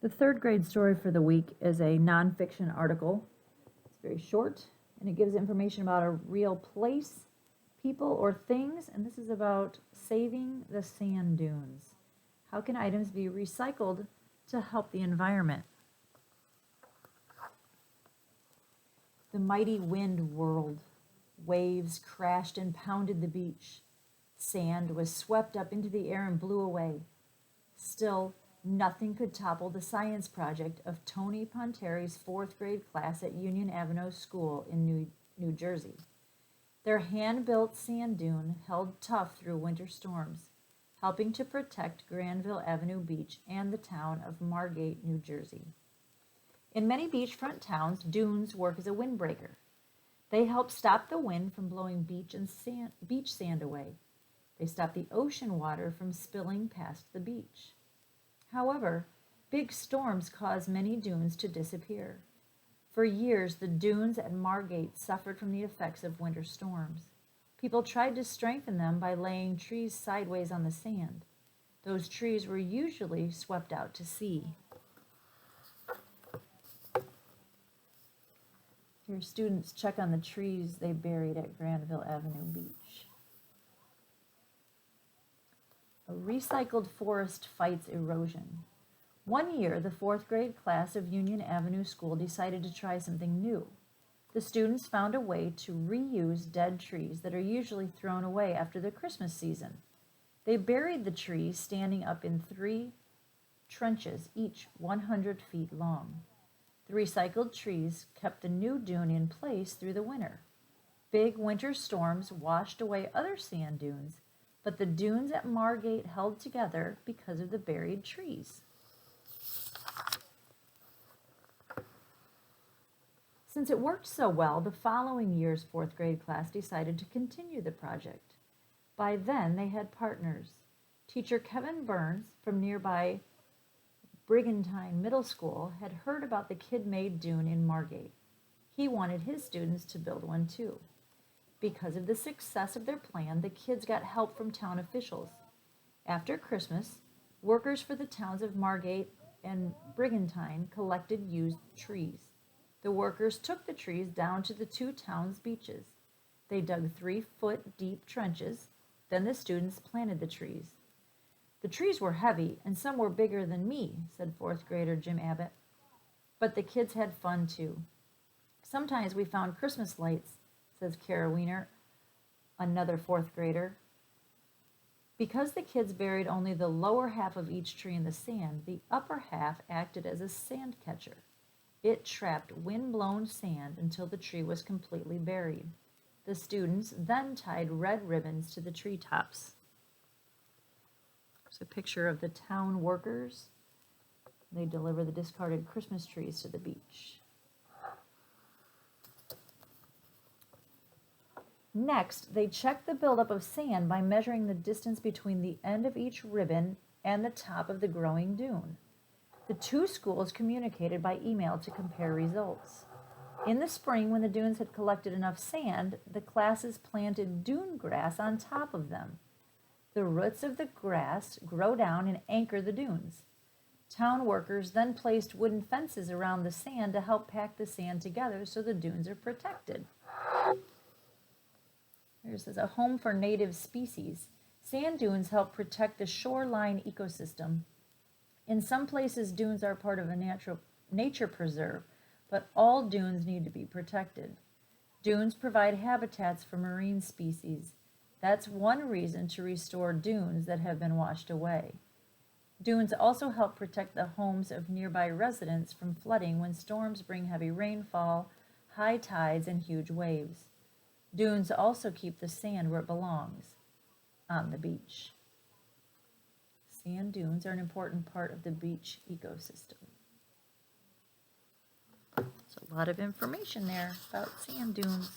The third grade story for the week is a nonfiction article. It's very short and it gives information about a real place, people, or things, and this is about saving the sand dunes. How can items be recycled to help the environment? The mighty wind whirled. Waves crashed and pounded the beach. Sand was swept up into the air and blew away. Still, nothing could topple the science project of Tony Ponteri's fourth grade class at Union Avenue School in New Jersey. Their hand-built sand dune held tough through winter storms, helping to protect Granville Avenue Beach and the town of Margate, New Jersey. In many beachfront towns, dunes work as a windbreaker. They help stop the wind from blowing beach sand away. They stop the ocean water from spilling past the beach. However, big storms cause many dunes to disappear. For years, the dunes at Margate suffered from the effects of winter storms. People tried to strengthen them by laying trees sideways on the sand. Those trees were usually swept out to sea. Here, students check on the trees they buried at Granville Avenue Beach. A recycled forest fights erosion. One year, the fourth grade class of Union Avenue School decided to try something new. The students found a way to reuse dead trees that are usually thrown away after the Christmas season. They buried the trees standing up in 3 trenches, each 100 feet long. The recycled trees kept the new dune in place through the winter. Big winter storms washed away other sand dunes, but the dunes at Margate held together because of the buried trees. Since it worked so well, the following year's fourth grade class decided to continue the project. By then, they had partners. Teacher Kevin Burns from nearby Brigantine Middle School had heard about the kid-made dune in Margate. He wanted his students to build one too. Because of the success of their plan, the kids got help from town officials. After Christmas, workers for the towns of Margate and Brigantine collected used trees. The workers took the trees down to the 2 towns' beaches. They dug 3-foot deep trenches. Then the students planted the trees. The trees were heavy, and some were bigger than me, said 4th grader Jim Abbott. But the kids had fun too. Sometimes we found Christmas lights, says Kara Wiener, another 4th grader. Because the kids buried only the lower half of each tree in the sand, the upper half acted as a sand catcher. It trapped wind-blown sand until the tree was completely buried. The students then tied red ribbons to the treetops. There's a picture of the town workers. They deliver the discarded Christmas trees to the beach. Next, they check the buildup of sand by measuring the distance between the end of each ribbon and the top of the growing dune. The 2 schools communicated by email to compare results. In the spring, when the dunes had collected enough sand, the classes planted dune grass on top of them. The roots of the grass grow down and anchor the dunes. Town workers then placed wooden fences around the sand to help pack the sand together so the dunes are protected. This is a home for native species. Sand dunes help protect the shoreline ecosystem. In some places, dunes are part of a nature preserve, but all dunes need to be protected. Dunes provide habitats for marine species. That's one reason to restore dunes that have been washed away. Dunes also help protect the homes of nearby residents from flooding when storms bring heavy rainfall, high tides, and huge waves. Dunes also keep the sand where it belongs, on the beach. Sand dunes are an important part of the beach ecosystem. So a lot of information there about sand dunes.